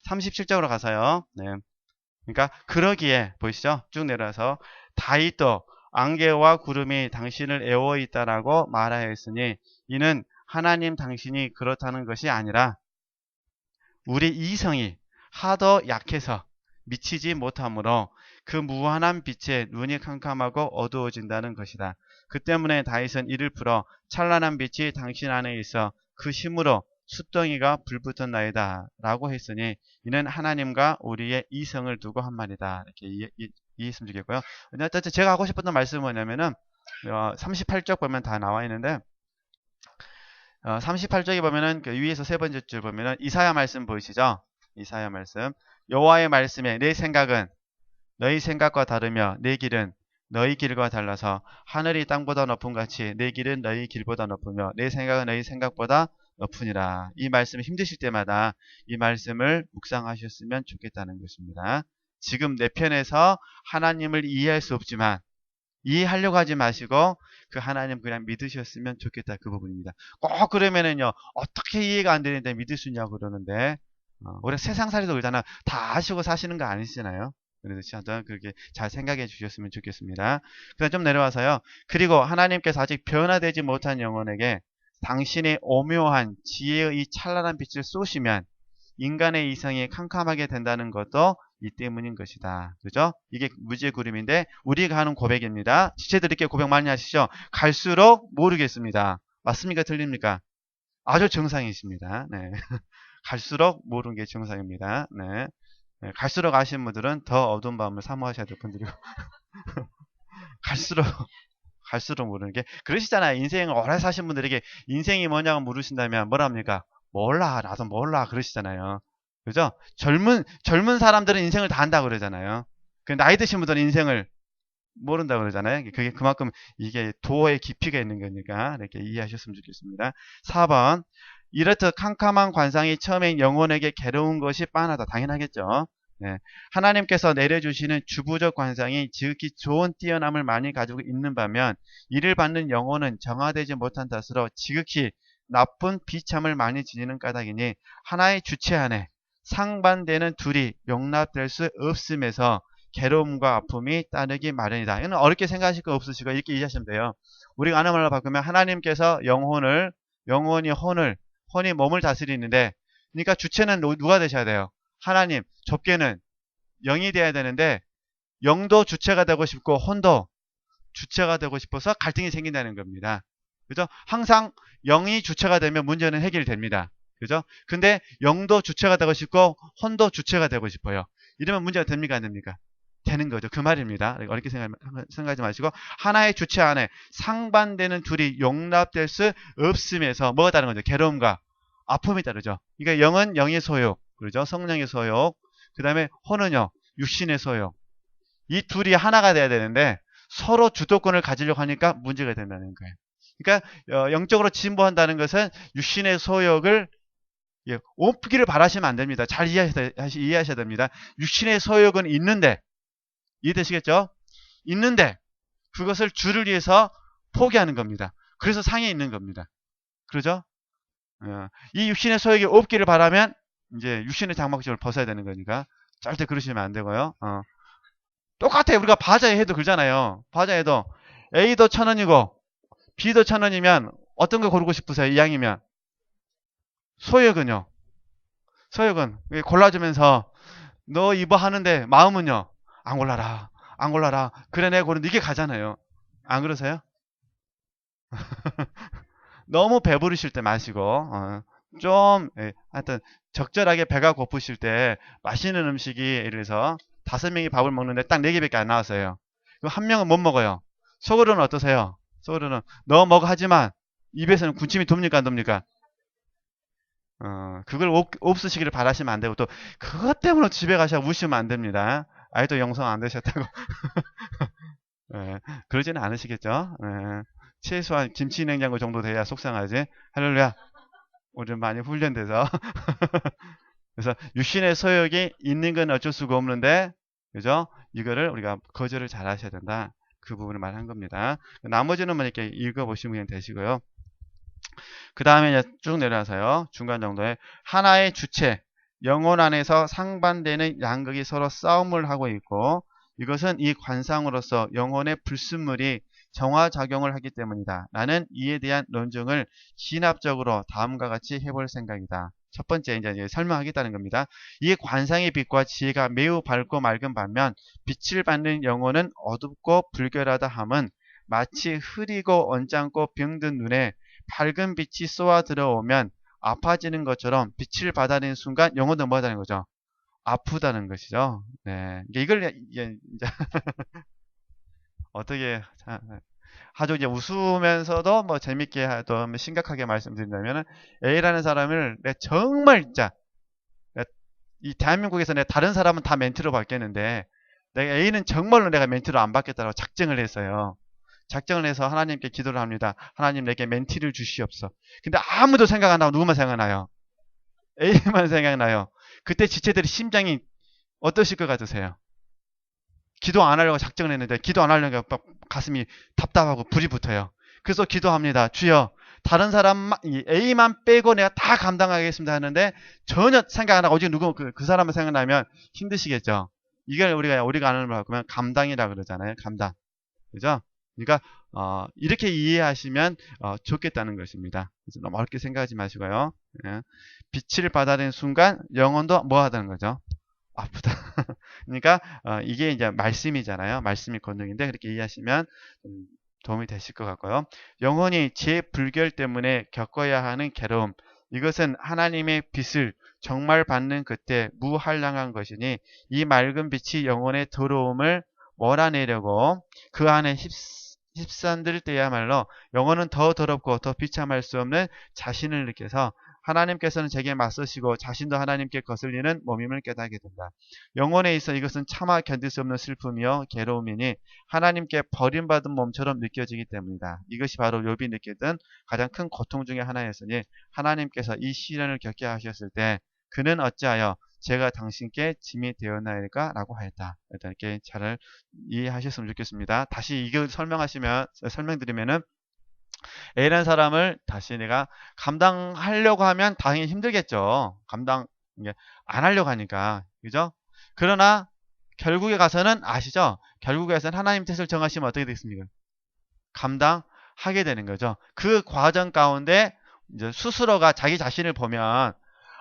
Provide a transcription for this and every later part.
37쪽으로 가서요. 네. 그러니까 그러기에 보이시죠? 쭉 내려와서 다이또 안개와 구름이 당신을 애워 있다라고 말하였으니 이는 하나님 당신이 그렇다는 것이 아니라 우리 이성이 하도 약해서 미치지 못하므로 그 무한한 빛에 눈이 캄캄하고 어두워진다는 것이다. 그 때문에 다윗은 이를 풀어 찬란한 빛이 당신 안에 있어 그 힘으로 숫덩이가 불붙었나이다 라고 했으니 이는 하나님과 우리의 이성을 두고 한 말이다. 이렇게 이해했으면 좋겠고요. 어쨌든 제가 하고 싶었던 말씀은 뭐냐면은 38쪽 보면 다 나와 있는데 38쪽에 보면은 그 위에서 세 번째 줄 보면은 이사야 말씀 보이시죠? 이사야 말씀. 여호와의 말씀에 내 생각은 너희 생각과 다르며 내 길은 너희 길과 달라서 하늘이 땅보다 높음 같이 내 길은 너희 길보다 높으며 내 생각은 너희 생각보다 높으니라. 이 말씀 힘드실 때마다 이 말씀을 묵상하셨으면 좋겠다는 것입니다. 지금 내 편에서 하나님을 이해할 수 없지만 이해하려고 하지 마시고 그 하나님 그냥 믿으셨으면 좋겠다 그 부분입니다. 꼭 그러면은요 어떻게 이해가 안 되는데 믿을 수 있냐고 그러는데 우리 세상살이도 그러잖아. 다 아시고 사시는 거 아니시잖아요. 그래서 하여튼 그렇게 잘 생각해 주셨으면 좋겠습니다. 그다음 좀 내려와서요. 그리고 하나님께서 아직 변화되지 못한 영혼에게 당신의 오묘한 지혜의 이 찬란한 빛을 쏘시면 인간의 이성이 캄캄하게 된다는 것도 이 때문인 것이다. 그죠? 이게 무지의 구름인데 우리가 하는 고백입니다. 지체들에게 고백 많이 하시죠? 갈수록 모르겠습니다. 맞습니까? 틀립니까? 아주 정상이십니다. 네. 갈수록 모르는 게 정상입니다. 네. 네. 갈수록 아시는 분들은 더 어두운 밤을 사모하셔야 될 분들이고 갈수록 갈수록 모르는 게 그러시잖아요. 인생을 오래 사신 분들에게 인생이 뭐냐고 물으신다면 뭐라 합니까? 몰라 나도 몰라 그러시잖아요. 그죠? 젊은 사람들은 인생을 다 안다고 그러잖아요. 그 나이 드신 분들은 인생을 모른다고 그러잖아요. 그게 그만큼 이게 도의 깊이가 있는 거니까 이렇게 이해하셨으면 좋겠습니다. 4번 이렇듯 캄캄한 관상이 처음엔 영혼에게 괴로운 것이 빤하다. 당연하겠죠. 네. 하나님께서 내려주시는 주부적 관상이 지극히 좋은 뛰어남을 많이 가지고 있는 반면 이를 받는 영혼은 정화되지 못한 탓으로 지극히 나쁜 비참을 많이 지니는 까닭이니 하나의 주체 안에 상반되는 둘이 용납될 수 없음에서 괴로움과 아픔이 따르기 마련이다. 이건 어렵게 생각하실 거 없으시고 이렇게 이해하시면 돼요. 우리가 아는 말로 바꾸면 하나님께서 영혼이 혼이 몸을 다스리는데 그러니까 주체는 누가 되셔야 돼요? 하나님. 좁게는 영이 돼야 되는데 영도 주체가 되고 싶고 혼도 주체가 되고 싶어서 갈등이 생긴다는 겁니다. 그죠? 항상 영이 주체가 되면 문제는 해결됩니다. 그죠? 근데 영도 주체가 되고 싶고 혼도 주체가 되고 싶어요. 이러면 문제가 됩니까? 안 됩니까? 되는 거죠. 그 말입니다. 어렵게 생각하지 마시고 하나의 주체 안에 상반되는 둘이 용납될 수 없음에서 뭐가 다른 거죠? 괴로움과 아픔이 다르죠. 그러니까 영은 영의 소욕, 그렇죠? 성령의 소욕. 그 다음에 혼은요, 육신의 소욕. 이 둘이 하나가 돼야 되는데 서로 주도권을 가지려고 하니까 문제가 된다는 거예요. 그러니까 영적으로 진보한다는 것은 육신의 소욕을 옮기를 바라시면 안 됩니다. 잘 이해하셔야 됩니다. 육신의 소욕은 있는데 이해되시겠죠? 있는데 그것을 주를 위해서 포기하는 겁니다. 그래서 상해 있는 겁니다. 그러죠? 이 육신의 소욕이 없기를 바라면 이제 육신의 장막점을 벗어야 되는 거니까 절대 그러시면 안 되고요. 똑같아요. 우리가 바자회 해도 그러잖아요. 바자회도 A도 1,000원이고 B도 1,000원이면 어떤 거 고르고 싶으세요? 이왕이면 소욕은요. 소욕은 골라주면서 너 이거 하는데 마음은요. 안 골라라. 안 골라라. 그래 내가 고른데 이게 가잖아요. 안 그러세요? 너무 배부르실 때 마시고 좀 하여튼 적절하게 배가 고프실 때 맛있는 음식이 예를 들어서 5명이 밥을 먹는데 딱 4개밖에 안 나왔어요. 그럼 한 명은 못 먹어요. 속으로는 어떠세요? 속으로는 너 먹어 하지만 입에서는 군침이 돕니까 안 돕니까? 그걸 없으시기를 바라시면 안 되고 또 그것 때문에 집에 가셔 우시면 안 됩니다. 아이도 영성 안 되셨다고. 그러지는 않으시겠죠? 최소한 김치 냉장고 정도 돼야 속상하지. 할렐루야. 우리는 많이 훈련돼서. 그래서 육신의 소욕이 있는 건 어쩔 수가 없는데, 그죠? 이거를 우리가 거절을 잘 하셔야 된다. 그 부분을 말한 겁니다. 나머지는 뭐 이렇게 읽어보시면 그냥 되시고요. 그 다음에 쭉 내려와서요. 중간 정도에 하나의 주체, 영혼 안에서 상반되는 양극이 서로 싸움을 하고 있고 이것은 이 관상으로서 영혼의 불순물이 정화작용을 하기 때문이다. 나는 이에 대한 논증을 진압적으로 다음과 같이 해볼 생각이다. 첫 번째 이제 설명하겠다는 겁니다. 이 관상의 빛과 지혜가 매우 밝고 맑은 반면 빛을 받는 영혼은 어둡고 불결하다 함은 마치 흐리고 언짢고 병든 눈에 밝은 빛이 쏘아 들어오면 아파지는 것처럼 빛을 받아들이는 순간 영혼도 뭐하다는 거죠? 아프다는 것이죠. 네. 이걸 이제 어떻게 아주 이제 웃으면서도 뭐 재밌게 또 심각하게 말씀드린다면 A라는 사람을 내 정말 진짜 이 대한민국에서 내 다른 사람은 다 멘트로 받겠는데 내가 A는 정말로 내가 멘트로 안 받겠다고 작정을 했어요. 작정을 해서 하나님께 기도를 합니다. 하나님 내게 멘티를 주시옵소서. 근데 아무도 생각 안 나고 누구만 생각나요? A만 생각나요. 그때 지체들이 심장이 어떠실 것 같으세요? 기도 안 하려고 작정을 했는데 기도 안 하려고 가슴이 답답하고 불이 붙어요. 그래서 기도합니다. 주여 다른 사람만 A만 빼고 내가 다 감당하겠습니다 하는데 전혀 생각 안 하고 오직 누구 그 사람만 생각나면 힘드시겠죠. 이걸 우리가 아는 말 보면 감당이라 그러잖아요. 감당. 그죠? 그러니까 이렇게 이해하시면 좋겠다는 것입니다. 그래서 너무 어렵게 생각하지 마시고요. 예. 빛을 받아들이는 순간 영혼도 뭐 하다는 거죠? 아프다. 그러니까 이게 이제 말씀이잖아요. 말씀이 권능인데 그렇게 이해하시면 도움이 되실 것 같고요. 영혼이 제 불결 때문에 겪어야 하는 괴로움. 이것은 하나님의 빛을 정말 받는 그때 무한량한 것이니 이 맑은 빛이 영혼의 더러움을 몰아내려고 그 안에 휩산들 때야말로 영혼은 더 더럽고 더 비참할 수 없는 자신을 느껴서 하나님께서는 제게 맞서시고 자신도 하나님께 거슬리는 몸임을 깨닫게 된다. 영혼에 있어 이것은 차마 견딜 수 없는 슬픔이요 괴로움이니 하나님께 버림받은 몸처럼 느껴지기 때문이다. 이것이 바로 욥이 느끼던 가장 큰 고통 중의 하나였으니 하나님께서 이 시련을 겪게 하셨을 때 그는 어찌하여 제가 당신께 짐이 되었나이까? 라고 하였다. 일단 이렇게 잘 이해하셨으면 좋겠습니다. 다시 이걸 설명드리면은 A라는 사람을 다시 내가 감당하려고 하면 당연히 힘들겠죠. 감당 안 하려고 하니까. 그죠? 그러나 결국에 가서는 아시죠? 결국에서는 하나님 뜻을 정하시면 어떻게 되겠습니까? 감당하게 되는 거죠. 그 과정 가운데 이제 스스로가 자기 자신을 보면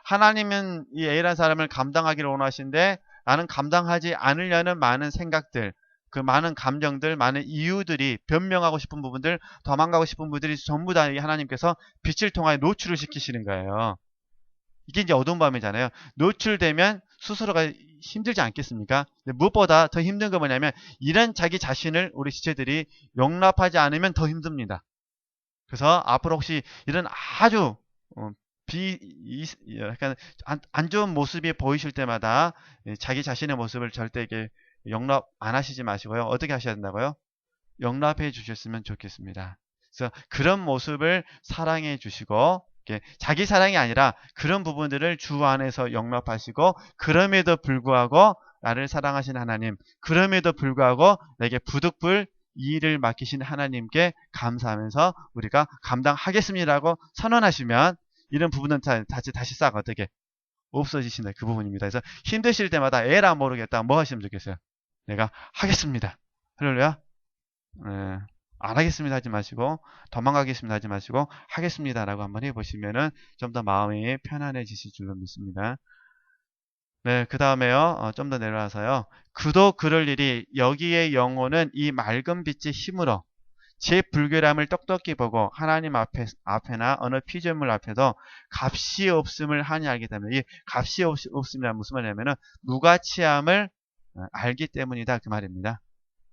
하나님은 이 A라는 사람을 감당하기를 원하시는데 나는 감당하지 않으려는 많은 생각들, 그 많은 감정들, 많은 이유들이 변명하고 싶은 부분들, 도망가고 싶은 부분들이 전부 다 하나님께서 빛을 통하여 노출을 시키시는 거예요. 이게 이제 어두운 밤이잖아요. 노출되면 스스로가 힘들지 않겠습니까? 무엇보다 더 힘든 건 뭐냐면 이런 자기 자신을 우리 지체들이 용납하지 않으면 더 힘듭니다. 그래서 앞으로 혹시 이런 아주 약간 안 좋은 모습이 보이실 때마다 자기 자신의 모습을 절대 이게 용납 안 하시지 마시고요. 어떻게 하셔야 된다고요? 용납해 주셨으면 좋겠습니다. 그래서 그런 모습을 사랑해 주시고 자기 사랑이 아니라 그런 부분들을 주 안에서 용납하시고 그럼에도 불구하고 나를 사랑하신 하나님, 그럼에도 불구하고 내게 부득불 이 일을 맡기신 하나님께 감사하면서 우리가 감당하겠습니다라고 선언하시면 이런 부분은 다시 싹 어떻게 없어지신다. 그 부분입니다. 그래서 힘드실 때마다 에라 모르겠다. 뭐 하시면 좋겠어요? 내가 하겠습니다. 할렐루야. 안 하겠습니다 하지 마시고 도망가겠습니다 하지 마시고 하겠습니다라고 한번 해보시면은 좀 더 마음이 편안해지실 줄로 믿습니다. 네, 그 다음에요. 좀 더 내려와서요. 그도 그럴 일이 여기의 영혼은 이 맑은 빛의 힘으로 제 불결함을 똑똑히 보고 하나님 앞에나 어느 피조물 앞에도 값이 없음을 하니 알기 때문에 이 값이 없음이란 무슨 말이냐면은 무가치함을 알기 때문이다 그 말입니다.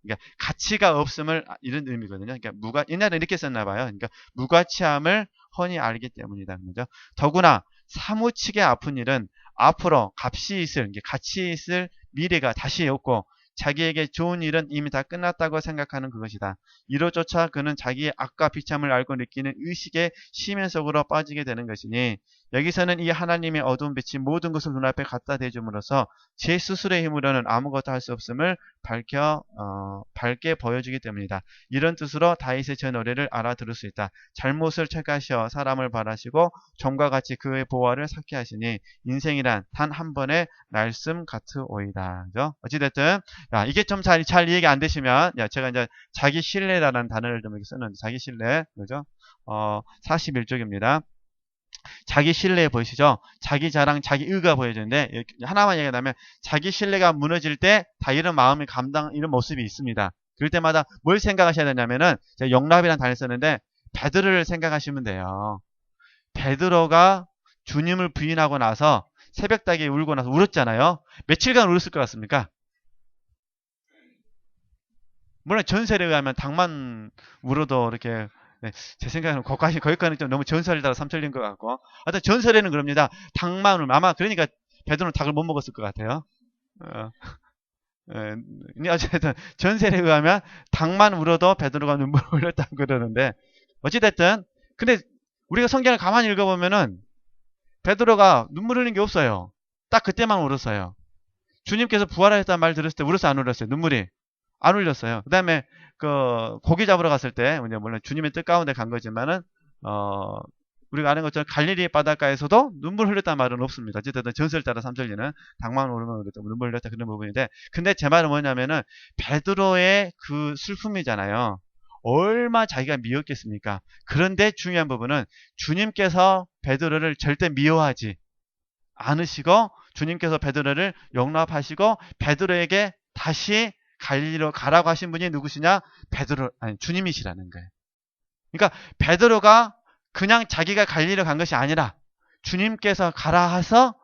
그러니까 가치가 없음을 이런 의미거든요. 그러니까 옛날에 이렇게 썼나 봐요. 그러니까 무가치함을 훤히 알기 때문이다. 그죠? 더구나 사무치게 아픈 일은 앞으로 가치 있을 미래가 다시 없고 자기에게 좋은 일은 이미 다 끝났다고 생각하는 그것이다. 이로조차 그는 자기의 악과 비참을 알고 느끼는 의식의 심연 속으로 빠지게 되는 것이니 여기서는 이 하나님의 어두운 빛이 모든 것을 눈앞에 갖다 대줌으로써 제 스스로의 힘으로는 아무것도 할 수 없음을 밝게 보여주기 때문이다. 이런 뜻으로 다윗의 저 노래를 알아들을 수 있다. 잘못을 책하시어 사람을 바라시고 좀과 같이 그의 보화를 삭게 하시니 인생이란 단 한 번의 날씀 같으오이다. 그죠? 어찌됐든 이게 좀 잘 이해가 안 되시면 제가 이제 자기 신뢰라는 단어를 좀 이렇게 쓰는데 자기 신뢰 그죠? 41쪽입니다. 자기 신뢰 보이시죠? 자기 자랑, 자기 의가 보여지는데 하나만 얘기하면 자기 신뢰가 무너질 때 다 이런 마음이 이런 모습이 있습니다. 그럴 때마다 뭘 생각하셔야 되냐면은 제가 영랍이라는 단어를 썼는데 베드로를 생각하시면 돼요. 베드로가 주님을 부인하고 나서 새벽닭에 울고 나서 울었잖아요. 며칠간 울었을 것 같습니까? 물론 전설에 의하면 닭만 울어도 이렇게 제 생각에는 거기까지는 좀 너무 전설이다 삼천린 것 같고 하여튼 전설에는 그럽니다. 닭만 울면 아마 그러니까 베드로는 닭을 못 먹었을 것 같아요. 어쨌든 전설에 의하면 닭만 울어도 베드로가 눈물을 흘렸다고 그러는데 어찌됐든 근데 우리가 성경을 가만히 읽어보면은 베드로가 눈물 흘린 게 없어요. 딱 그때만 울었어요. 주님께서 부활하셨다는 말 들었을 때 울었어요, 안 울었어요? 눈물이 안 울렸어요. 그 다음에 그 고기 잡으러 갔을 때 물론 주님의 뜻 가운데 간 거지만은 우리가 아는 것처럼 갈릴리 바닷가에서도 눈물 흘렸다는 말은 없습니다. 어쨌든 전설 따라 삼절리는 닭만 오르면 눈물 흘렸다 그런 부분인데 근데 제 말은 뭐냐면은 베드로의 그 슬픔이잖아요. 얼마 자기가 미웠겠습니까? 그런데 중요한 부분은 주님께서 베드로를 절대 미워하지 않으시고 주님께서 베드로를 용납하시고 베드로에게 다시 갈릴리로 가라고 하신 분이 누구시냐? 주님이시라는 거예요. 그러니까 베드로가 그냥 자기가 갈릴리로 간 것이 아니라 주님께서 가라 해서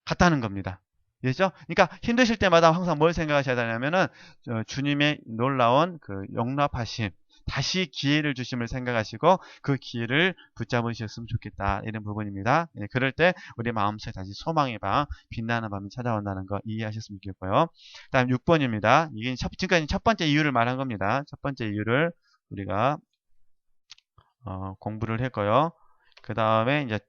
갔다는 겁니다. 그렇죠? 그러니까 힘드실 때마다 항상 뭘 생각하셔야 되냐면은 주님의 놀라운 그 용납하심 다시 기회를 주심을 생각하시고 그 기회를 붙잡으셨으면 좋겠다 이런 부분입니다. 그럴 때 우리 마음속에 다시 소망의 밤 빛나는 밤이 찾아온다는 거 이해하셨으면 좋겠고요. 다음 6번입니다. 이게 지금까지 첫 번째 이유를 말한 겁니다. 첫 번째 이유를 우리가 공부를 했고요. 그 다음에 이제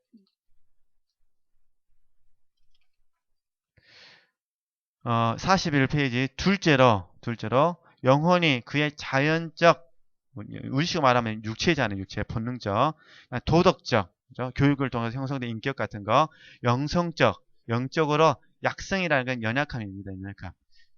41페이지 둘째로 영혼이 그의 자연적 우리식으로 말하면 육체잖아요. 육체 본능적 도덕적 그죠? 교육을 통해서 형성된 인격 같은 거 영성적 영적으로 약성이라는 건 연약함입니다.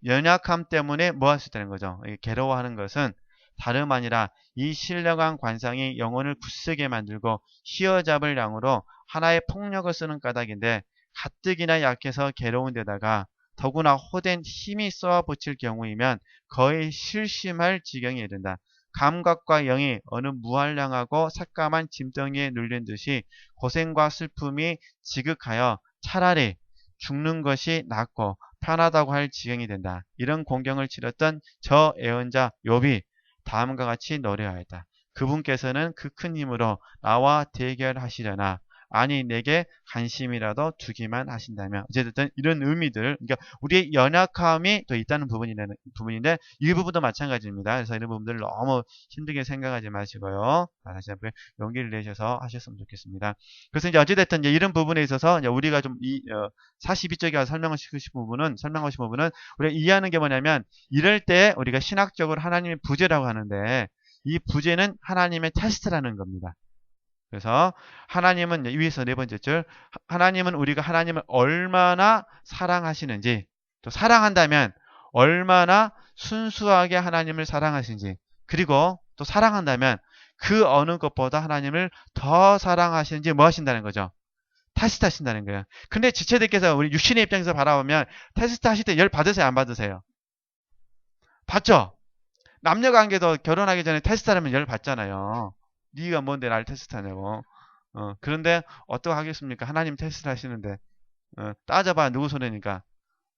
연약함 때문에 뭐 할 수 있다는 거죠. 괴로워하는 것은 다름 아니라 이 신령한 관상이 영혼을 굳세게 만들고 휘어잡을 양으로 하나의 폭력을 쓰는 까닭인데 가뜩이나 약해서 괴로운 데다가 더구나 호된 힘이 쏘아붙일 경우이면 거의 실심할 지경에 이른다. 감각과 영이 어느 무한량하고 삭감한 짐덩이에 눌린 듯이 고생과 슬픔이 지극하여 차라리 죽는 것이 낫고 편하다고 할 지경이 된다. 이런 공경을 치렀던 저 애언자 욥이 다음과 같이 노래하였다. 그분께서는 그 큰 힘으로 나와 대결하시려나 아니 내게 관심이라도 두기만 하신다면 어쨌든 이런 의미들 그러니까 우리의 연약함이 또 있다는 부분인데 이 부분도 마찬가지입니다. 그래서 이런 부분들을 너무 힘들게 생각하지 마시고요. 다시 한번 용기를 내셔서 하셨으면 좋겠습니다. 그래서 이제 어찌됐든 이제 이런 부분에 있어서 이제 우리가 좀 42쪽에 설명하시고 싶은 부분은 우리가 이해하는 게 뭐냐면 이럴 때 우리가 신학적으로 하나님의 부재라고 하는데 이 부재는 하나님의 테스트라는 겁니다. 그래서 하나님은 위에서 네 번째 줄 하나님은 우리가 하나님을 얼마나 사랑하시는지 또 사랑한다면 얼마나 순수하게 하나님을 사랑하시는지 그리고 또 사랑한다면 그 어느 것보다 하나님을 더 사랑하시는지 뭐 하신다는 거죠. 테스트 하신다는 거예요. 근데 지체들께서 우리 육신의 입장에서 바라보면 테스트 하실 때 열 받으세요 안 받으세요? 받죠? 남녀관계도 결혼하기 전에 테스트하면 열 받잖아요. 네가 뭔데 날 테스트하냐고. 그런데 어떻게 하겠습니까? 하나님 테스트 하시는데 따져봐 누구 손해니까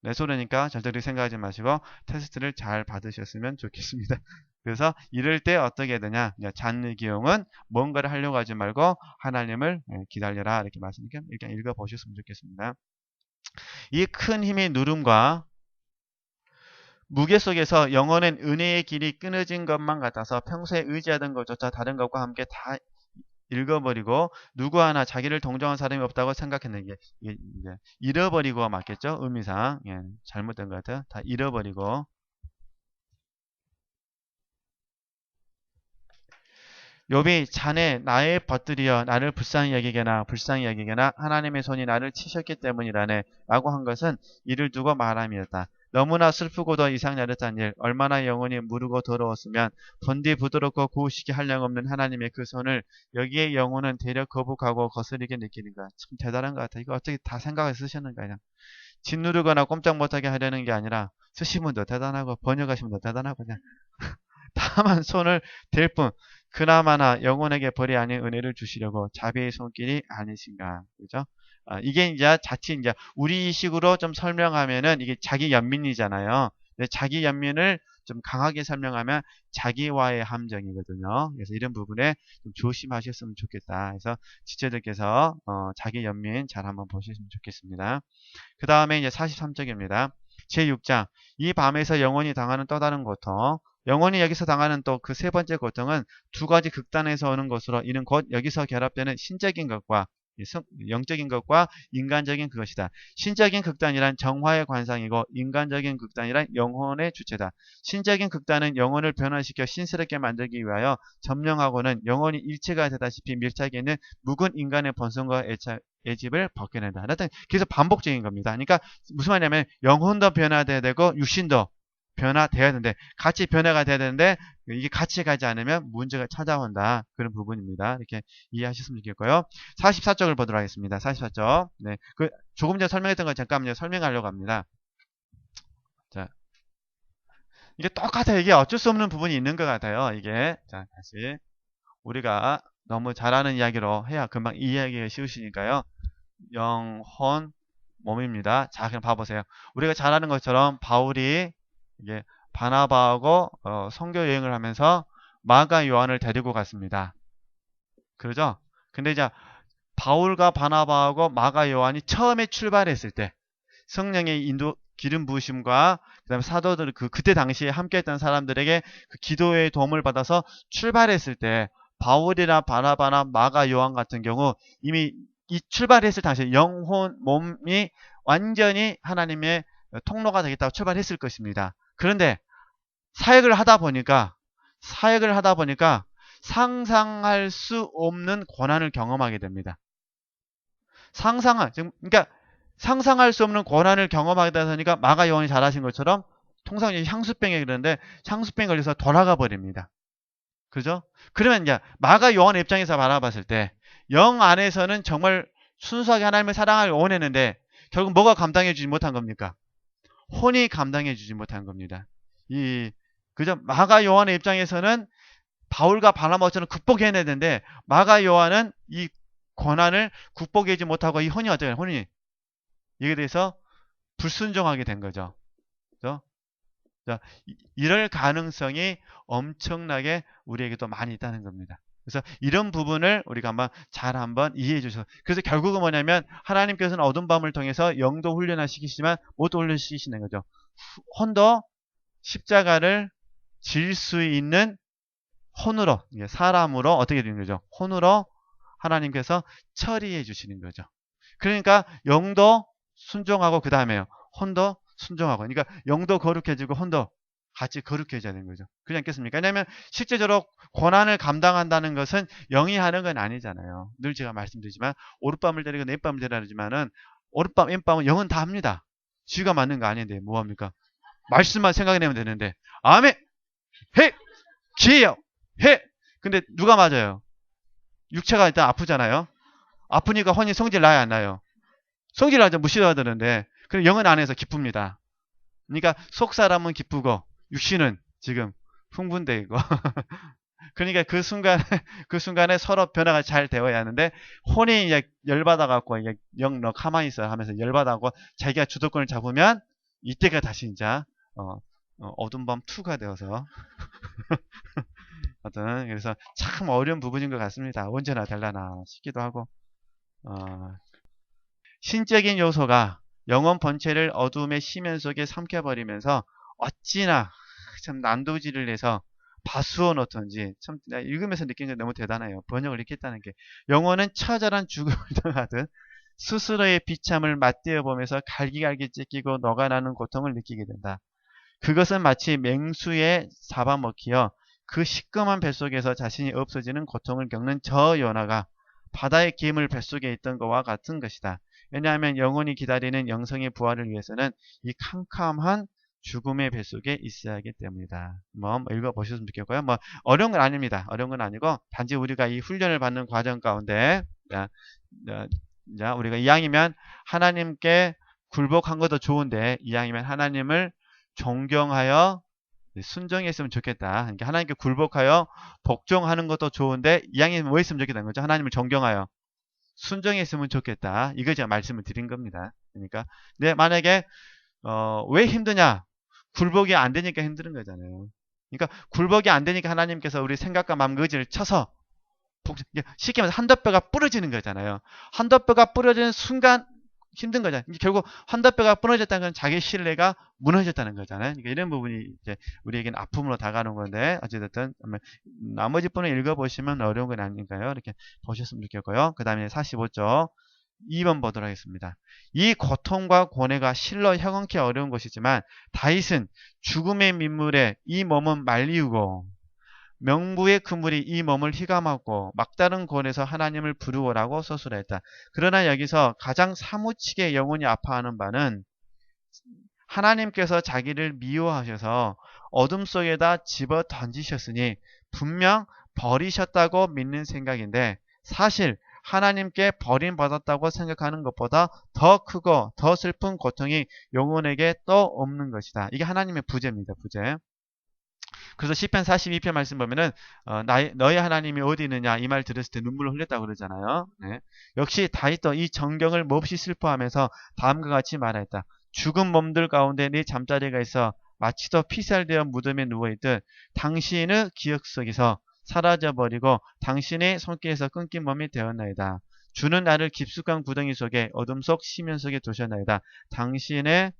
내 손해니까 절대로 생각하지 마시고 테스트를 잘 받으셨으면 좋겠습니다. 그래서 이럴 때 어떻게 해야 되냐? 잔기용은 뭔가를 하려고 하지 말고 하나님을 기다려라 이렇게 말씀드리니까 일단 읽어보셨으면 좋겠습니다. 이 큰 힘의 누름과 무게 속에서 영혼은 은혜의 길이 끊어진 것만 같아서 평소에 의지하던 것조차 다른 것과 함께 다 읽어버리고 누구 하나 자기를 동정한 사람이 없다고 생각했는 게 이게 이제 잃어버리고 맞겠죠? 의미상 예, 잘못된 것 같아요. 다 잃어버리고 욥이 자네 나의 벗들이여 나를 불쌍히 여기게나 하나님의 손이 나를 치셨기 때문이라네 라고 한 것은 이를 두고 말함이었다. 너무나 슬프고도 이상 야릇한 일 얼마나 영혼이 무르고 더러웠으면 번디 부드럽고 고우시게 한량없는 하나님의 그 손을 여기에 영혼은 대려 거북하고 거스리게 느끼는가. 참 대단한 것 같아. 이거 어떻게 다 생각을 쓰셨는가. 그냥 짓누르거나 꼼짝 못하게 하려는 게 아니라 쓰신 분도 대단하고 번역하신 분도 대단하고 그냥 다만 손을 댈 뿐 그나마나 영혼에게 벌이 아닌 은혜를 주시려고 자비의 손길이 아니신가. 그죠? 이게 이제 자칫 이제 우리식으로 좀 설명하면은 이게 자기 연민이잖아요. 근데 자기 연민을 좀 강하게 설명하면 자기와의 함정이거든요. 그래서 이런 부분에 좀 조심하셨으면 좋겠다. 그래서 지체들께서 자기 연민 잘 한번 보셨으면 좋겠습니다. 그 다음에 이제 43쪽입니다. 제6장 이 밤에서 영혼이 당하는 또 다른 고통 영혼이 여기서 당하는 또 그 세 번째 고통은 두 가지 극단에서 오는 것으로 이는 곧 여기서 결합되는 신적인 것과 영적인 것과 인간적인 그것이다. 신적인 극단이란 정화의 관상이고 인간적인 극단이란 영혼의 주체다. 신적인 극단은 영혼을 변화시켜 신스럽게 만들기 위하여 점령하고는 영혼이 일체가 되다시피 밀착해 있는 묵은 인간의 본성과 애집을 벗겨낸다. 하여튼 그래서 반복적인 겁니다. 그러니까 무슨 말이냐면 영혼도 변화돼야 되고 육신도 변화돼야 되는데 같이 변화가 돼야 되는데 이게 같이 가지 않으면 문제가 찾아온다. 그런 부분입니다. 이렇게 이해하셨으면 좋겠고요. 44쪽을 보도록 하겠습니다. 44쪽. 네. 조금 전에 설명했던 거 잠깐만요. 설명하려고 합니다. 자. 이게 똑같아요. 이게 어쩔 수 없는 부분이 있는 것 같아요. 이게. 자, 다시. 우리가 너무 잘하는 이야기로 해야 금방 이해하기가 쉬우시니까요. 영혼, 몸입니다. 자, 그럼 봐보세요. 우리가 잘 아는 것처럼 바울이 이게 바나바하고 선교 여행을 하면서 마가 요한을 데리고 갔습니다. 그러죠? 근데 이제 바울과 바나바하고 마가 요한이 처음에 출발했을 때 성령의 인도 기름 부으심과 그다음에 사도들 그때 당시에 함께했던 사람들에게 그 기도의 도움을 받아서 출발했을 때 바울이나 바나바나 마가 요한 같은 경우 이미 이 출발했을 당시에 영혼 몸이 완전히 하나님의 통로가 되겠다고 출발했을 것입니다. 그런데 사역을 하다 보니까 상상할 수 없는 고난을 경험하게 됩니다. 그러니까 상상할 수 없는 고난을 경험하게 되니까 마가 요한이 잘하신 것처럼 통상 향수병에 그러는데 향수병에 걸려서 돌아가 버립니다. 그죠? 그러면 이제 마가 요한의 입장에서 바라봤을 때 영 안에서는 정말 순수하게 하나님을 사랑하기 원했는데 결국 뭐가 감당해 주지 못한 겁니까? 혼이 감당해 주지 못한 겁니다. 그죠? 마가 요한의 입장에서는 바울과 바나바처럼 극복해내야 되는데 마가 요한은 이 고난을 극복하지 못하고 이 혼이 어쩌요? 혼이 이에 대해서 불순종하게 된 거죠. 그죠? 이럴 가능성이 엄청나게 우리에게도 많이 있다는 겁니다. 그래서 이런 부분을 우리가 한번 이해해 주셔서 그래서 결국은 뭐냐면 하나님께서는 어둠 밤을 통해서 영도 훈련하시키시지만 모두 훈련시키시는 거죠. 혼도 십자가를 질 수 있는 혼으로 사람으로 어떻게 되는 거죠? 혼으로 하나님께서 처리해 주시는 거죠. 그러니까 영도 순종하고 그 다음에요. 혼도 순종하고. 그러니까 영도 거룩해지고 혼도 같이 거룩해져야 되는 거죠. 그렇지 않겠습니까? 왜냐하면 실제적으로 고난을 감당한다는 것은 영이 하는 건 아니잖아요. 늘 제가 말씀드리지만 오룻밤을 때리고 넷밤을 때리라 하지만은 오룻밤, 엠밤은 영은 다 합니다. 쥐가 맞는 거 아닌데 뭐합니까? 말씀만 생각해내면 되는데 아멘! 해! 기예요! 해! 근데 누가 맞아요? 육체가 일단 아프잖아요. 아프니까 혼이 성질 나야 안 나요? 성질 나죠. 무시해야 되는데 그럼 영은 안에서 기쁩니다. 그러니까 속 사람은 기쁘고 육신은 지금 흥분돼 있고 그러니까 그 순간에 서로 변화가 잘 되어야 하는데 혼이 이제 열받아 갖고 이게 영 너 가만히 있어 하면서 열받아 갖고 자기가 주도권을 잡으면 이때가 다시 이제 어둠 밤 2가 되어서 하여튼 그래서 참 어려운 부분인 것 같습니다. 언제나 될라나 싶기도 하고 신적인 요소가 영혼 본체를 어둠의 심연 속에 삼켜버리면서 어찌나 참 난도질을 해서 바수어 놓던지 참 읽으면서 느끼는 게 너무 대단해요. 번역을 이렇게 했다는 게 영혼은 처절한 죽음을 당하듯 스스로의 비참을 맞대어 보면서 갈기갈기 찢기고 녹아나는 고통을 느끼게 된다. 그것은 마치 맹수에 잡아먹히어 그 시꺼먼 뱃속에서 자신이 없어지는 고통을 겪는 저 연하가 바다의 괴물 뱃속에 있던 것과 같은 것이다. 왜냐하면 영혼이 기다리는 영성의 부활을 위해서는 이 캄캄한 죽음의 뱃속에 있어야 하기 때문이다. 뭐 읽어보셨으면 좋겠고요. 뭐 어려운 건 아닙니다. 어려운 건 아니고 단지 우리가 이 훈련을 받는 과정 가운데 자, 우리가 이왕이면 하나님께 굴복한 것도 좋은데 이왕이면 하나님을 존경하여 순종했으면 좋겠다. 그러니까 하나님께 굴복하여 복종하는 것도 좋은데 이왕이면 뭐 했으면 좋겠다는 거죠? 하나님을 존경하여 순종했으면 좋겠다. 이거 제가 말씀을 드린 겁니다. 그러니까 근데 만약에 왜 힘드냐? 굴복이 안 되니까 힘든 거잖아요. 그러니까 굴복이 안 되니까 하나님께서 우리 생각과 마음 의지를 쳐서 쉽게 말해서 한도뼈가 부러지는 거잖아요. 한도뼈가 부러지는 순간 힘든 거잖아요. 결국 한도뼈가 부러졌다는 건 자기 신뢰가 무너졌다는 거잖아요. 그러니까 이런 부분이 이제 우리에게는 아픔으로 다가오는 건데 어찌됐든 나머지 분을 읽어보시면 어려운 건 아닌가요? 이렇게 보셨으면 좋겠고요. 그 다음에 45쪽 2번 보도록 하겠습니다. 이 고통과 고뇌가 실로 형언케 어려운 것이지만 다윗은 죽음의 민물에 이 몸은 말리우고 명부의 그물이 이 몸을 휘감았고 막다른 고원에서 하나님을 부르오라고 서술했다. 그러나 여기서 가장 사무치게 영혼이 아파하는 바는 하나님께서 자기를 미워하셔서 어둠 속에다 집어 던지셨으니 분명 버리셨다고 믿는 생각인데 사실 하나님께 버림받았다고 생각하는 것보다 더 크고 더 슬픈 고통이 영혼에게 또 없는 것이다. 이게 하나님의 부재입니다. 부재. 그래서 시편 42편 말씀 보면은 너희 하나님이 어디 있느냐 이 말 들었을 때 눈물을 흘렸다고 그러잖아요. 네. 역시 다윗도 이 정경을 몹시 슬퍼하면서 다음과 같이 말했다. 죽은 몸들 가운데 네 잠자리가 있어 마치도 피살되어 무덤에 누워있듯 당신의 기억 속에서 사라져버리고 당신의 손길에서 끊긴 몸이 되었나이다. 주는 나를 깊숙한 구덩이 속에 어둠 속 심연 속에 두셨나이다. 당신의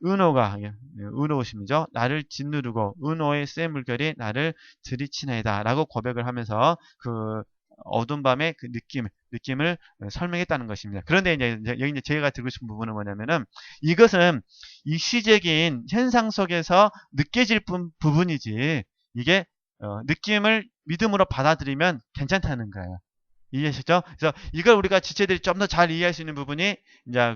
은호가 은호심이죠. 나를 짓누르고 은호의 센 물결이 나를 들이치나이다 라고 고백을 하면서 그 어두운 밤의 그 느낌을 설명했다는 것입니다. 그런데 여기 이제 제가 드리고 싶은 부분은 뭐냐면은 이것은 일시적인 현상 속에서 느껴질 부분이지 이게 느낌을 믿음으로 받아들이면 괜찮다는 거예요. 이해하셨죠? 그래서 이걸 우리가 지체들이 좀 더 잘 이해할 수 있는 부분이 이제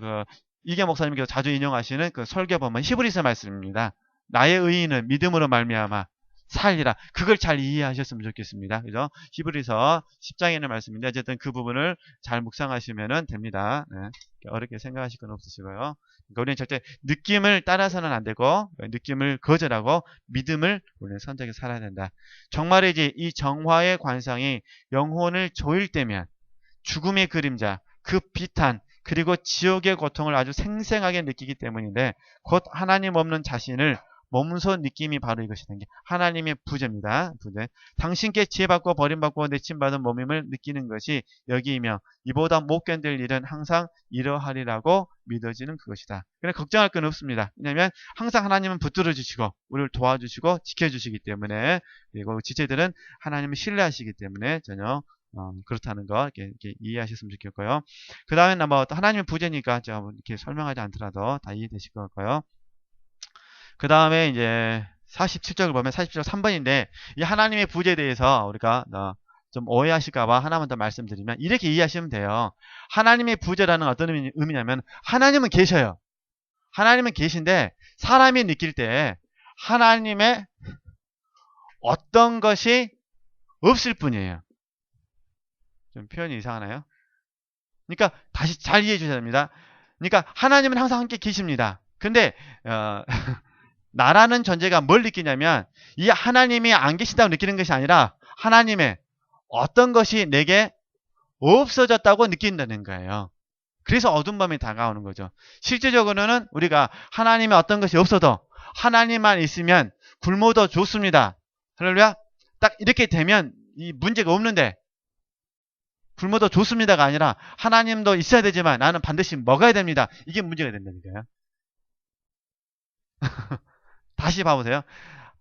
이계 목사님께서 자주 인용하시는 그 설교 본문 히브리서 말씀입니다. 나의 의인은 믿음으로 말미암아 살리라. 그걸 잘 이해하셨으면 좋겠습니다. 그죠? 히브리서 10장에 있는 말씀인데 어쨌든 그 부분을 잘 묵상하시면 됩니다. 네. 어렵게 생각하실 건 없으시고요. 그러니까 우리는 절대 느낌을 따라서는 안 되고 느낌을 거절하고 믿음을 우리는 선택해서 살아야 된다. 정말이지 이 정화의 관상이 영혼을 조일 때면 죽음의 그림자, 그 비탄, 그리고 지옥의 고통을 아주 생생하게 느끼기 때문인데 곧 하나님 없는 자신을 몸소 느낌이 바로 이것이라는 게 하나님의 부재입니다. 부재. 당신께 지혜받고 버림받고 내침받은 몸임을 느끼는 것이 여기이며 이보다 못 견딜 일은 항상 이러하리라고 믿어지는 그것이다. 그래 걱정할 건 없습니다. 왜냐하면 항상 하나님은 붙들어 주시고 우리를 도와주시고 지켜주시기 때문에 그리고 지체들은 하나님을 신뢰하시기 때문에 전혀 그렇다는 거 이렇게 이해하셨으면 좋겠고요. 그 다음에 뭐 하나님의 부재니까 제가 이렇게 설명하지 않더라도 다 이해되실 것 같고요. 그 다음에 이제 47쪽을 보면 47쪽 3번인데 이 하나님의 부재에 대해서 우리가 좀 오해하실까봐 하나만 더 말씀드리면 이렇게 이해하시면 돼요. 하나님의 부재라는 어떤 의미냐면 하나님은 계셔요. 하나님은 계신데 사람이 느낄 때 하나님의 어떤 것이 없을 뿐이에요. 좀 표현이 이상하나요? 그러니까 다시 잘 이해해 주셔야 됩니다. 그러니까 하나님은 항상 함께 계십니다. 근데 나라는 존재가 뭘 느끼냐면 이 하나님이 안 계신다고 느끼는 것이 아니라 하나님의 어떤 것이 내게 없어졌다고 느낀다는 거예요. 그래서 어두운 밤이 다가오는 거죠. 실제적으로는 우리가 하나님의 어떤 것이 없어도 하나님만 있으면 굶어도 좋습니다. 할렐루야. 딱 이렇게 되면 이 문제가 없는데 굶어도 좋습니다가 아니라 하나님도 있어야 되지만 나는 반드시 먹어야 됩니다. 이게 문제가 된다니까요. 다시 봐보세요.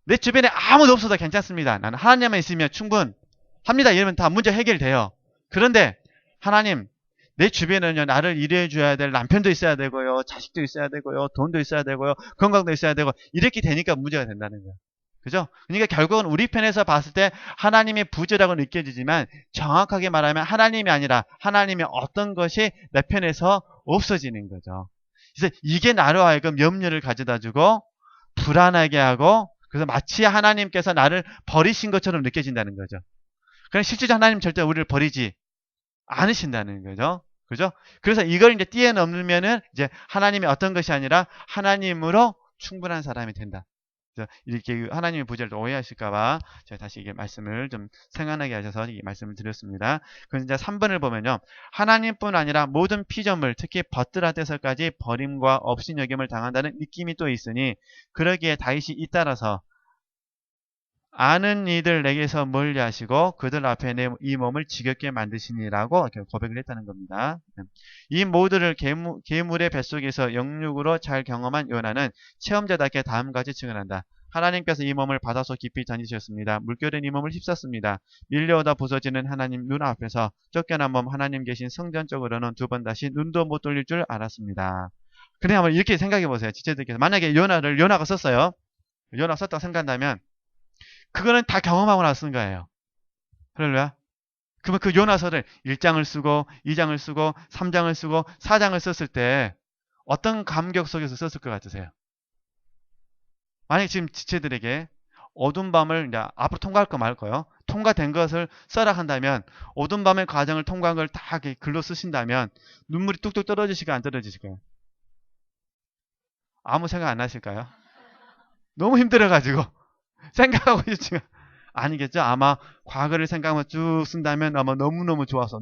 내 주변에 아무도 없어도 괜찮습니다. 나는 하나님만 있으면 충분합니다. 이러면 다 문제 해결돼요. 그런데 하나님, 내 주변에는요, 나를 일해 줘야 될 남편도 있어야 되고요, 자식도 있어야 되고요, 돈도 있어야 되고요, 건강도 있어야 되고, 이렇게 되니까 문제가 된다는 거예요. 그죠? 그러니까 결국은 우리 편에서 봤을 때 하나님의 부재라고 느껴지지만 정확하게 말하면 하나님이 아니라 하나님의 어떤 것이 내 편에서 없어지는 거죠. 그래서 이게 나로 하여금 염려를 가져다 주고 불안하게 하고, 그래서 마치 하나님께서 나를 버리신 것처럼 느껴진다는 거죠. 그럼 실제로 하나님 절대 우리를 버리지 않으신다는 거죠. 그죠? 그래서 이걸 이제 뛰어넘으면은 이제 하나님의 어떤 것이 아니라 하나님으로 충분한 사람이 된다. 그래서 이렇게 하나님의 부재를 오해하실까봐 제가 다시 이게 말씀을 좀 생각나게 하셔서 이 말씀을 드렸습니다. 그래서 이제 3번을 보면요. 하나님뿐 아니라 모든 피조물, 특히 벗들한테서까지 버림과 업신여김을 당한다는 느낌이 또 있으니 그러기에 다윗이 잇따라서 아는 이들 내게서 멀리 하시고 그들 앞에 내 이 몸을 지겹게 만드시니라고 이렇게 고백을 했다는 겁니다. 이 모두를 계물의 뱃속에서 영육으로 잘 경험한 요나는 체험자답게 다음같이 증언한다. 하나님께서 이 몸을 바닷속 깊이 던지셨습니다. 물결은 이 몸을 휩쌌습니다. 밀려오다 부서지는 하나님 눈 앞에서 쫓겨난 몸 하나님 계신 성전 쪽으로는 두 번 다시 눈도 못 돌릴 줄 알았습니다. 그래 한번 이렇게 생각해 보세요. 지체들께서 만약에 요나가 썼어요. 요나가 썼다고 생각한다면 그거는 다 경험하고 나서 쓴 거예요. 할렐루야. 그러면 그 요나서를 1장을 쓰고 2장을 쓰고 3장을 쓰고 4장을 썼을 때 어떤 감격 속에서 썼을 것 같으세요? 만약에 지금 지체들에게 어두운 밤을 이제 앞으로 통과할 거 말 거요. 통과된 것을 써라 한다면 어두운 밤의 과정을 통과한 걸 다 글로 쓰신다면 눈물이 뚝뚝 떨어지실까요? 안 떨어지실까요? 아무 생각 안 나실까요? 너무 힘들어가지고 생각하고 있지만 아니겠죠? 아마 과거를 생각하면 쭉 쓴다면 아마 너무너무 좋아서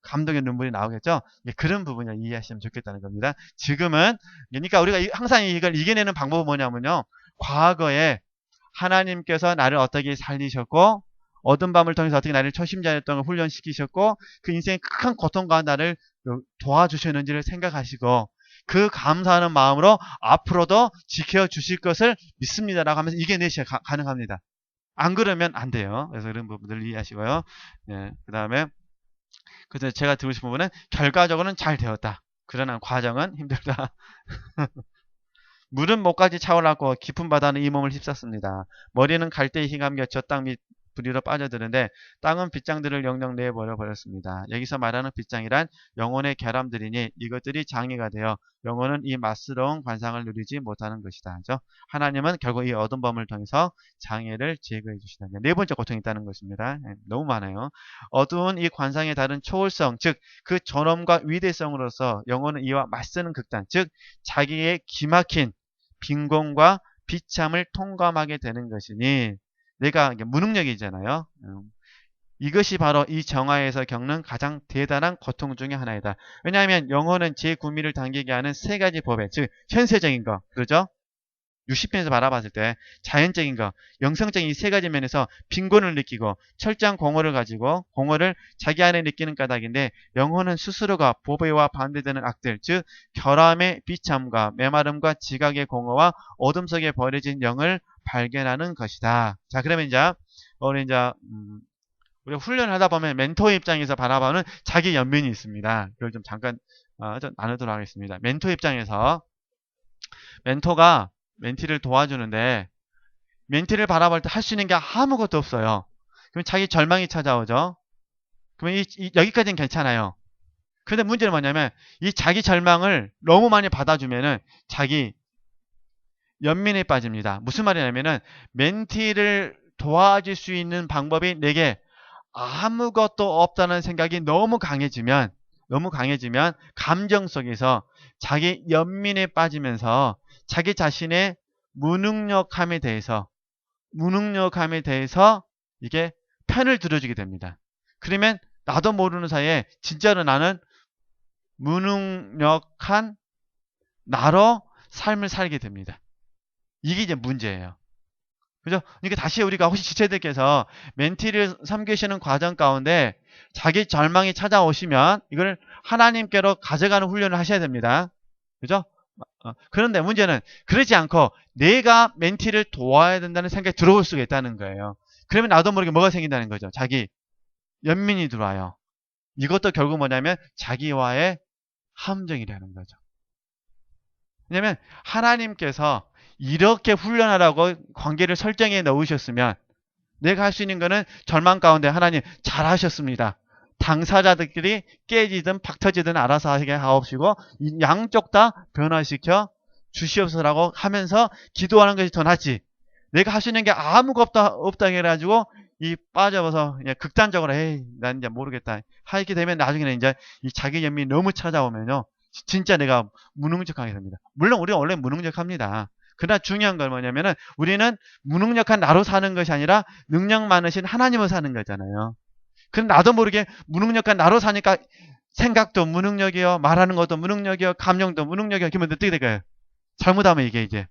감동의 눈물이 나오겠죠? 그런 부분을 이해하시면 좋겠다는 겁니다. 지금은, 그러니까 우리가 항상 이걸 이겨내는 방법은 뭐냐면요. 과거에 하나님께서 나를 어떻게 살리셨고, 어두운 밤을 통해서 어떻게 나를 초심자였던 걸 훈련시키셨고, 그 인생의 큰 고통과 나를 도와주셨는지를 생각하시고, 그 감사하는 마음으로 앞으로도 지켜주실 것을 믿습니다라고 하면서 이겨내셔야 가능합니다. 안 그러면 안 돼요. 그래서 그런 부분들 이해하시고요. 예, 그 다음에 그래서 제가 드리고 싶은 부분은 결과적으로는 잘 되었다. 그러나 과정은 힘들다. 물은 목까지 차올랐고 깊은 바다는 이 몸을 휩쌌습니다. 머리는 갈대의 휘감겨 저 땅 밑 부리로 빠져드는데 땅은 빗장들을 영영 내버려 버렸습니다. 여기서 말하는 빗장이란 영혼의 결함들이니 이것들이 장애가 되어 영혼은 이 맛스러운 관상을 누리지 못하는 것이다. 그죠? 하나님은 결국 이 어두운 밤을 통해서 장애를 제거해 주시다. 네 번째 고통이 있다는 것입니다. 너무 많아요. 어두운 이 관상의 다른 초월성, 즉 그 존엄과 위대성으로서 영혼은 이와 맞서는 극단, 즉 자기의 기막힌 빈곤과 비참을 통감하게 되는 것이니 내가 무능력이잖아요. 이것이 바로 이 정화에서 겪는 가장 대단한 고통 중의 하나이다. 왜냐하면 영혼은 제 구미를 당기게 하는 세 가지 법에, 즉 현세적인 거, 그렇죠? 60편에서 바라봤을 때 자연적인 거, 영성적인 이 세 가지 면에서 빈곤을 느끼고 철저한 공허를 가지고 공허를 자기 안에 느끼는 까닭인데 영혼은 스스로가 보배와 반대되는 악들, 즉 결함의 비참과 메마름과 지각의 공허와 어둠 속에 버려진 영을 발견하는 것이다. 자, 그러면 이제 우리가 훈련을 하다 보면 멘토 입장에서 바라보는 자기 연민이 있습니다. 그걸 좀 잠깐 좀 나누도록 하겠습니다. 멘토 입장에서 멘토가 멘티를 도와주는데 멘티를 바라볼 때 할 수 있는 게 아무것도 없어요. 그럼 자기 절망이 찾아오죠. 그러면 여기까지는 괜찮아요. 근데 문제는 뭐냐면 이 자기 절망을 너무 많이 받아주면은 자기 연민에 빠집니다. 무슨 말이냐면은 멘티를 도와줄 수 있는 방법이 내게 아무것도 없다는 생각이 너무 강해지면 감정 속에서 자기 연민에 빠지면서 자기 자신의 무능력함에 대해서 이게 편을 들어주게 됩니다. 그러면 나도 모르는 사이에 진짜로 나는 무능력한 나로 삶을 살게 됩니다. 이게 이제 문제예요. 그죠? 그러니까 다시 우리가 혹시 지체들께서 멘티를 섬기시는 과정 가운데 자기 절망이 찾아오시면 이걸 하나님께로 가져가는 훈련을 하셔야 됩니다. 그죠? 그런데 문제는 그러지 않고 내가 멘티를 도와야 된다는 생각이 들어올 수가 있다는 거예요. 그러면 나도 모르게 뭐가 생긴다는 거죠. 자기 연민이 들어와요. 이것도 결국 뭐냐면 자기와의 함정이라는 거죠. 왜냐면 하나님께서 이렇게 훈련하라고 관계를 설정해 놓으셨으면 내가 할 수 있는 거는 절망 가운데 하나님 잘하셨습니다. 당사자들끼리 깨지든 박터지든 알아서 하게 하옵시고 양쪽 다 변화시켜 주시옵소서라고 하면서 기도하는 것이 더 낫지. 내가 할 수 있는 게 아무것도 없다 해가지고 이 빠져서 그냥 극단적으로 에이 난 이제 모르겠다 하게 되면 나중에는 이제 이 자기 연민이 너무 찾아오면요 진짜 내가 무능력하게 됩니다. 물론 우리가 원래 무능력합니다. 그러나 중요한 건 뭐냐면은 우리는 무능력한 나로 사는 것이 아니라 능력 많으신 하나님을 사는 거잖아요. 근데 나도 모르게 무능력한 나로 사니까 생각도 무능력이요, 말하는 것도 무능력이요, 감정도 무능력이요. 그러면 어떻게 될까요? 잘못하면 이게 이제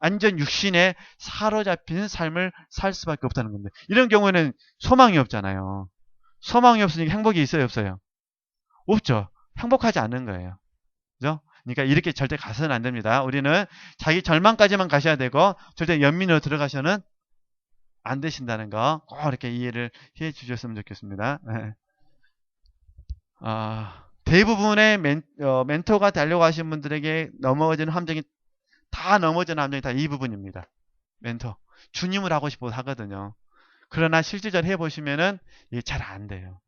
완전 육신에 사로잡힌 삶을 살 수밖에 없다는 겁니다. 이런 경우에는 소망이 없잖아요. 소망이 없으니까 행복이 있어요, 없어요? 없죠. 행복하지 않는 거예요. 그죠? 그러니까 이렇게 절대 가서는 안 됩니다. 우리는 자기 절망까지만 가셔야 되고 절대 연민으로 들어가셔는 안 되신다는 거 꼭 이렇게 이해를 해 주셨으면 좋겠습니다. 네. 대부분의 멘토가 되려고 하신 분들에게 넘어지는 함정이 다 넘어지는 함정이 다 이 부분입니다. 멘토. 주님을 하고 싶어서 하거든요. 그러나 실질적으로 해보시면은 이게 잘 안 돼요.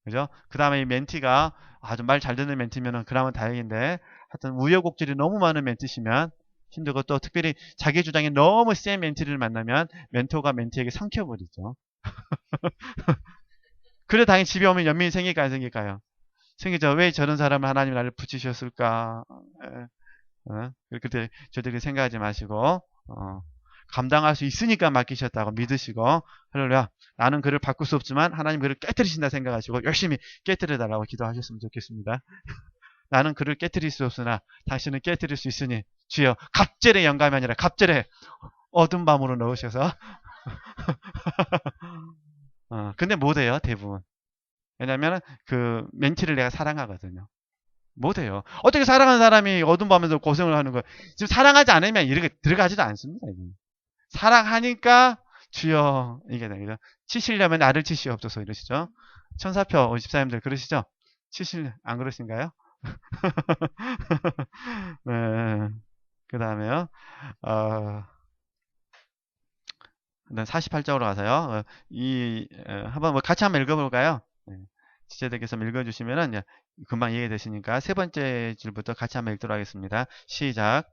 그죠? 그 다음에 이 멘티가 아주 말 잘 듣는 멘티면은 그나마 다행인데 하여튼 우여곡절이 너무 많은 멘티시면 힘들고 또 특별히 자기 주장이 너무 센 멘티를 만나면 멘토가 멘티에게 삼켜버리죠. 그래 당연히 집에 오면 연민이 생길까요? 안 생길까요? 생기죠. 왜 저런 사람을 하나님 나를 붙이셨을까? 그때 저들이 생각하지 마시고 감당할 수 있으니까 맡기셨다고 믿으시고 할렐루야 나는 그를 바꿀 수 없지만 하나님 그를 깨뜨리신다 생각하시고 열심히 깨뜨려 달라고 기도하셨으면 좋겠습니다. 나는 그를 깨뜨릴 수 없으나 당신은 깨뜨릴 수 있으니 주여 갑절의 영감이 아니라 갑절의 어두운 밤으로 넣으셔서 근데 못해요 대부분. 왜냐면 그 멘티를 내가 사랑하거든요. 못해요. 어떻게 사랑하는 사람이 어두운 밤에서 고생을 하는 거예요. 지금 사랑하지 않으면 이렇게 들어가지도 않습니다. 사랑하니까 주여 이게 되죠. 치시려면 나를 치시옵소서 이러시죠. 천사표 54님들 그러시죠? 치실 안 그러신가요? 네. 그 다음에요. 48쪽으로 가서요. 한번 뭐 같이 한번 읽어볼까요? 네. 지체들께서 읽어주시면은 금방 이해되시니까 세 번째 줄부터 같이 한번 읽도록 하겠습니다. 시작.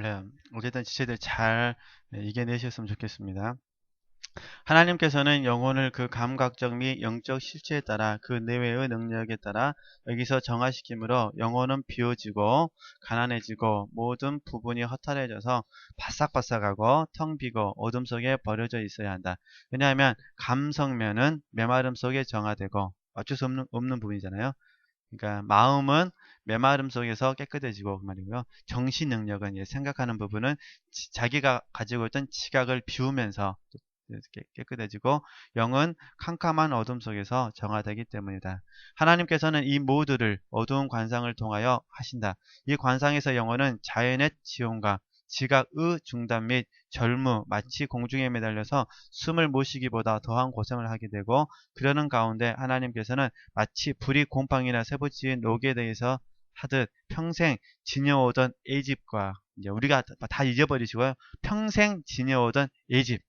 네, 어쨌든 지체들 잘 이겨내셨으면 좋겠습니다. 하나님께서는 영혼을 그 감각적 및 영적 실체에 따라 그 내외의 능력에 따라 여기서 정화시키므로 영혼은 비워지고 가난해지고 모든 부분이 허탈해져서 바싹바싹하고 텅 비고 어둠 속에 버려져 있어야 한다. 왜냐하면 감성면은 메마름 속에 정화되고 어쩔 수 없는 부분이잖아요. 그러니까 마음은 메마름 속에서 깨끗해지고 그 말이고요. 정신 능력은 생각하는 부분은 자기가 가지고 있던 지각을 비우면서 깨끗해지고 영은 캄캄한 어둠 속에서 정화되기 때문이다. 하나님께서는 이 모두를 어두운 관상을 통하여 하신다. 이 관상에서 영혼은 자연의 지온과 지각의 중단 및 절무, 마치 공중에 매달려서 숨을 못 쉬기보다 더한 고생을 하게 되고 그러는 가운데 하나님께서는 마치 불이 곰팡이나 세부치인 녹에 대해서 하듯 평생 지녀오던 애집과 이제 우리가 다 잊어버리시고요. 평생 지녀오던 애집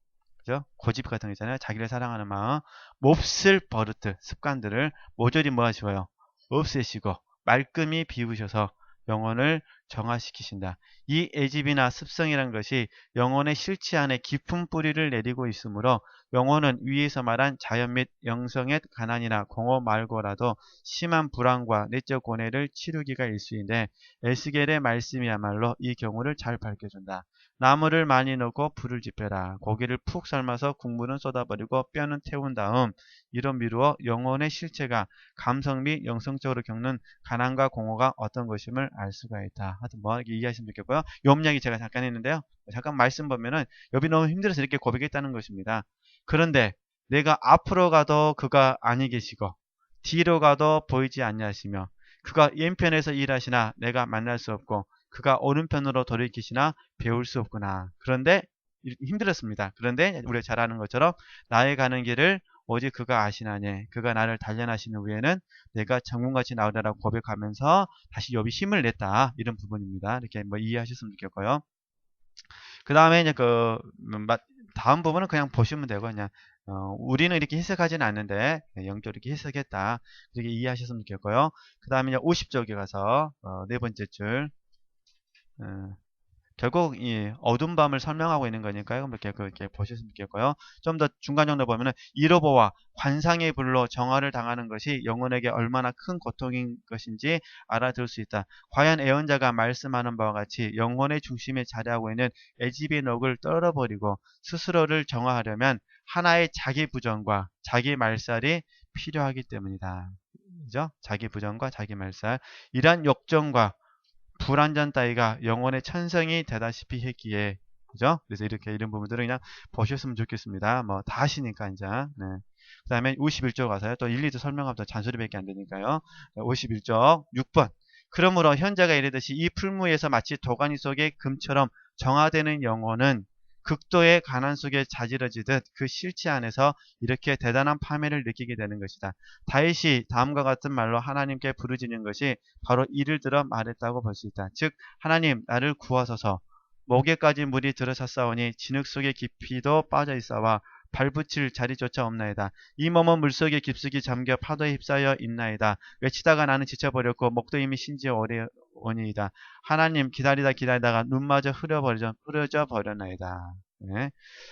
그죠? 고집 같은 거 있잖아요. 자기를 사랑하는 마음, 몹쓸 버릇들, 습관들을 모조리 뭐 하시고요? 없애시고 말끔히 비우셔서 영혼을 정화시키신다. 이 애집이나 습성이란 것이 영혼의 실체 안에 깊은 뿌리를 내리고 있으므로 영혼은 위에서 말한 자연 및 영성의 가난이나 공허 말고라도 심한 불안과 내적 고뇌를 치르기가 일수인데 에스겔의 말씀이야말로 이 경우를 잘 밝혀준다. 나무를 많이 넣고 불을 지펴라. 고기를 푹 삶아서 국물은 쏟아버리고 뼈는 태운 다음 이로 미루어 영혼의 실체가 감성 및 영성적으로 겪는 가난과 공허가 어떤 것임을 알 수가 있다. 하여튼 뭐 이렇게 이해하시면 좋겠고요. 염려기 제가 잠깐 했는데요. 잠깐 말씀 보면은 여기 너무 힘들어서 이렇게 고백했다는 것입니다. 그런데 내가 앞으로 가도 그가 아니 계시고 뒤로 가도 보이지 않냐시며 그가 왼편에서 일하시나 내가 만날 수 없고 그가 오른편으로 돌이키시나 배울 수 없구나. 그런데 힘들었습니다. 그런데 우리가 잘 아는 것처럼 나의 가는 길을 오직 그가 아시나니 그가 나를 단련하시는 후에는 내가 전문같이 나오리라고 고백하면서 다시 욥이 힘을 냈다. 이런 부분입니다. 이렇게 뭐 이해하셨으면 좋겠고요. 그 다음에 이제 다음 부분은 그냥 보시면 되고 그냥 우리는 이렇게 해석하지는 않는데 영적으로 이렇게 해석했다. 이렇게 이해하셨으면 좋겠고요. 그 다음에 이제 50쪽에 가서 네 번째 줄 어, 결국 이 어두운 밤을 설명하고 있는 거니까요. 이렇게 그렇게 보셨으면 좋겠고요. 좀 더 중간 정도 보면은 이로보와 관상의 불로 정화를 당하는 것이 영혼에게 얼마나 큰 고통인 것인지 알아들 수 있다. 과연 애언자가 말씀하는 바와 같이 영혼의 중심에 자리하고 있는 애집의 녹을 떨어버리고 스스로를 정화하려면 하나의 자기 부정과 자기 말살이 필요하기 때문이다. 그죠? 자기 부정과 자기 말살. 이러한 욕정과 불완전 따위가 영혼의 천성이 되다시피 했기에 그죠? 그래서 이렇게 이런 부분들을 그냥 보셨으면 좋겠습니다. 뭐 다 하시니까 이제 네. 그 다음에 51쪽 가서요. 또 일일이 설명하면 또 잔소리밖에 안 되니까요. 51쪽 6번 그러므로 현자가 이르듯이 이 풀무에서 마치 도가니 속의 금처럼 정화되는 영혼은 극도의 가난 속에 자지러지듯 그 실체 안에서 이렇게 대단한 파멸을 느끼게 되는 것이다. 다윗이 다음과 같은 말로 하나님께 부르짖는 것이 바로 이를 들어 말했다고 볼 수 있다. 즉 하나님 나를 구하소서 목에까지 물이 들어찼사오니 진흙 속의 깊이도 빠져 있사와 발붙일 자리조차 없나이다. 이 몸은 물속에 깊숙이 잠겨 파도에 휩싸여 있나이다. 외치다가 나는 지쳐버렸고 목도 이미 신지 오래오니이다. 하나님 기다리다 기다리다가 눈마저 흐려져 버렸나이다. 네.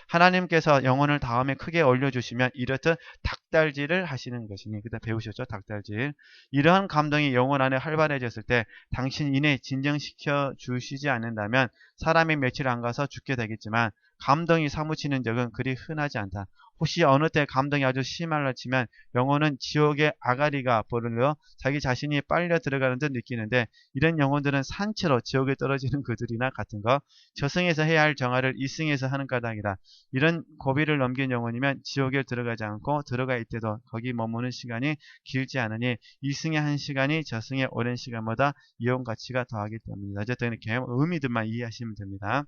하나님께서 영혼을 다음에 크게 올려주시면 이렇듯 닭달질을 하시는 것이니 그때 배우셨죠? 닭달질. 이러한 감동이 영혼 안에 활발해졌을 때 당신 이내 진정시켜 주시지 않는다면 사람이 며칠 안 가서 죽게 되겠지만 감동이 사무치는 적은 그리 흔하지 않다. 혹시 어느 때 감동이 아주 심할라 치면 영혼은 지옥의 아가리가 버르려 자기 자신이 빨려 들어가는 듯 느끼는데 이런 영혼들은 산채로 지옥에 떨어지는 그들이나 같은 거 저승에서 해야 할 정화를 이승에서 하는 까닭이다. 이런 고비를 넘긴 영혼이면 지옥에 들어가지 않고 들어가 있대도 거기 머무는 시간이 길지 않으니 이승의 한 시간이 저승의 오랜 시간보다 이용 가치가 더하기 때문이다. 어쨌든 이렇게 의미들만 이해하시면 됩니다.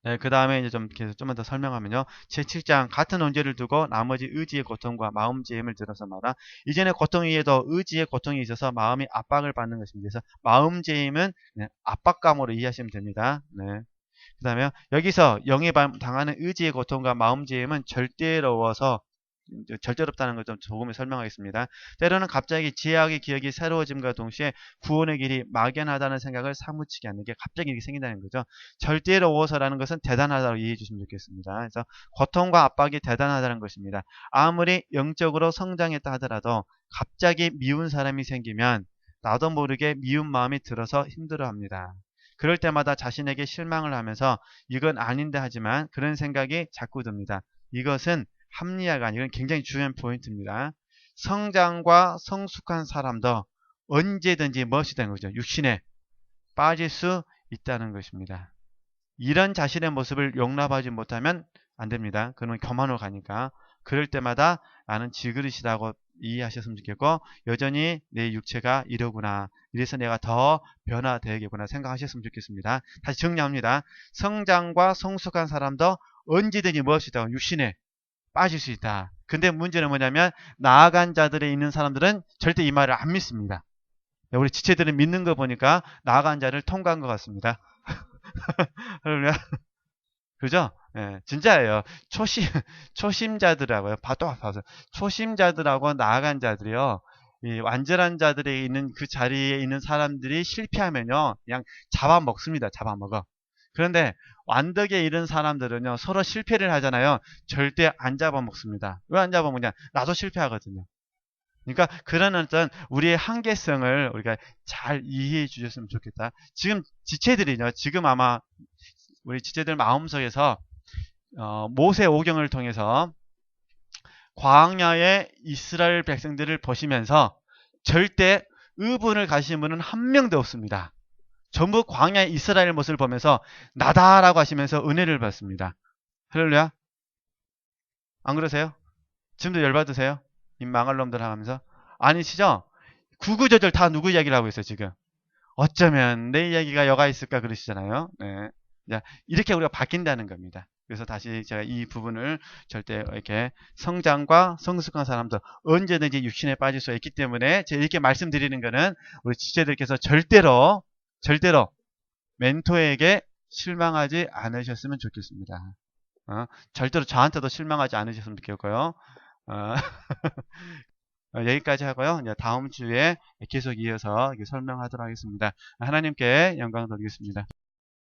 네, 그 다음에 이제 좀 계속 좀만 더 설명하면요. 제7장 같은 원죄를 두고 나머지 의지의 고통과 마음 재임을 들어서 말하. 이전의 고통 위에도 의지의 고통이 있어서 마음이 압박을 받는 것입니다. 그래서 마음 재임은 압박감으로 이해하시면 됩니다. 네. 그 다음에 여기서 영에 당하는 의지의 고통과 마음 재임은 절대로워서 절대롭다는 걸 좀 조금 설명하겠습니다. 때로는 갑자기 지혜하게 기억이 새로워짐과 동시에 구원의 길이 막연하다는 생각을 사무치게 하는 게 갑자기 이렇게 생긴다는 거죠. 절대로워서라는 것은 대단하다고 이해해 주시면 좋겠습니다. 그래서 고통과 압박이 대단하다는 것입니다. 아무리 영적으로 성장했다 하더라도 갑자기 미운 사람이 생기면 나도 모르게 미운 마음이 들어서 힘들어합니다. 그럴 때마다 자신에게 실망을 하면서 이건 아닌데 하지만 그런 생각이 자꾸 듭니다. 이것은 합리화가 아니라 굉장히 중요한 포인트입니다. 성장과 성숙한 사람도 언제든지 무엇이 되는 거죠? 육신에 빠질 수 있다는 것입니다. 이런 자신의 모습을 용납하지 못하면 안 됩니다. 그는 교만으로 가니까. 그럴 때마다 나는 지그릇이라고 이해하셨으면 좋겠고, 여전히 내 육체가 이러구나, 이래서 내가 더 변화되겠구나 생각하셨으면 좋겠습니다. 다시 정리합니다. 성장과 성숙한 사람도 언제든지 무엇이 있다? 육신에 빠질 수 있다. 근데 문제는 뭐냐면 나아간 자들에 있는 사람들은 절대 이 말을 안 믿습니다. 우리 지체들은 믿는 거 보니까 나아간 자를 통과한 것 같습니다. 그죠? 예, 진짜예요. 초심자들하고요. 봐서. 초심자들하고 나아간 자들이요. 이 완전한 자들에 있는 그 자리에 있는 사람들이 실패하면요. 그냥 잡아먹습니다. 잡아먹어. 그런데 완덕에 이른 사람들은요. 서로 실패를 하잖아요. 절대 안 잡아먹습니다. 왜 안 잡아먹냐? 나도 실패하거든요. 그러니까 그런 어떤 우리의 한계성을 우리가 잘 이해해 주셨으면 좋겠다. 지금 지체들이요. 지금 아마 우리 지체들 마음속에서 모세 오경을 통해서 광야의 이스라엘 백성들을 보시면서 절대 의분을 가시는 분은 한 명도 없습니다. 전부 광야의 이스라엘 모습을 보면서 나다라고 하시면서 은혜를 받습니다. 할렐루야. 안 그러세요? 지금도 열받으세요? 이 망할 놈들 하면서 아니시죠? 구구절절 다 누구 이야기를 하고 있어요 지금. 어쩌면 내 이야기가 여가 있을까 그러시잖아요. 네. 자, 이렇게 우리가 바뀐다는 겁니다. 그래서 다시 제가 이 부분을 절대 이렇게 성장과 성숙한 사람도 언제든지 육신에 빠질 수 있기 때문에 제가 이렇게 말씀드리는 거는 우리 지체들께서 절대로 멘토에게 실망하지 않으셨으면 좋겠습니다. 절대로 저한테도 실망하지 않으셨으면 좋겠고요. 어, 여기까지 하고요. 이제 다음 주에 계속 이어서 설명하도록 하겠습니다. 하나님께 영광 돌리겠습니다.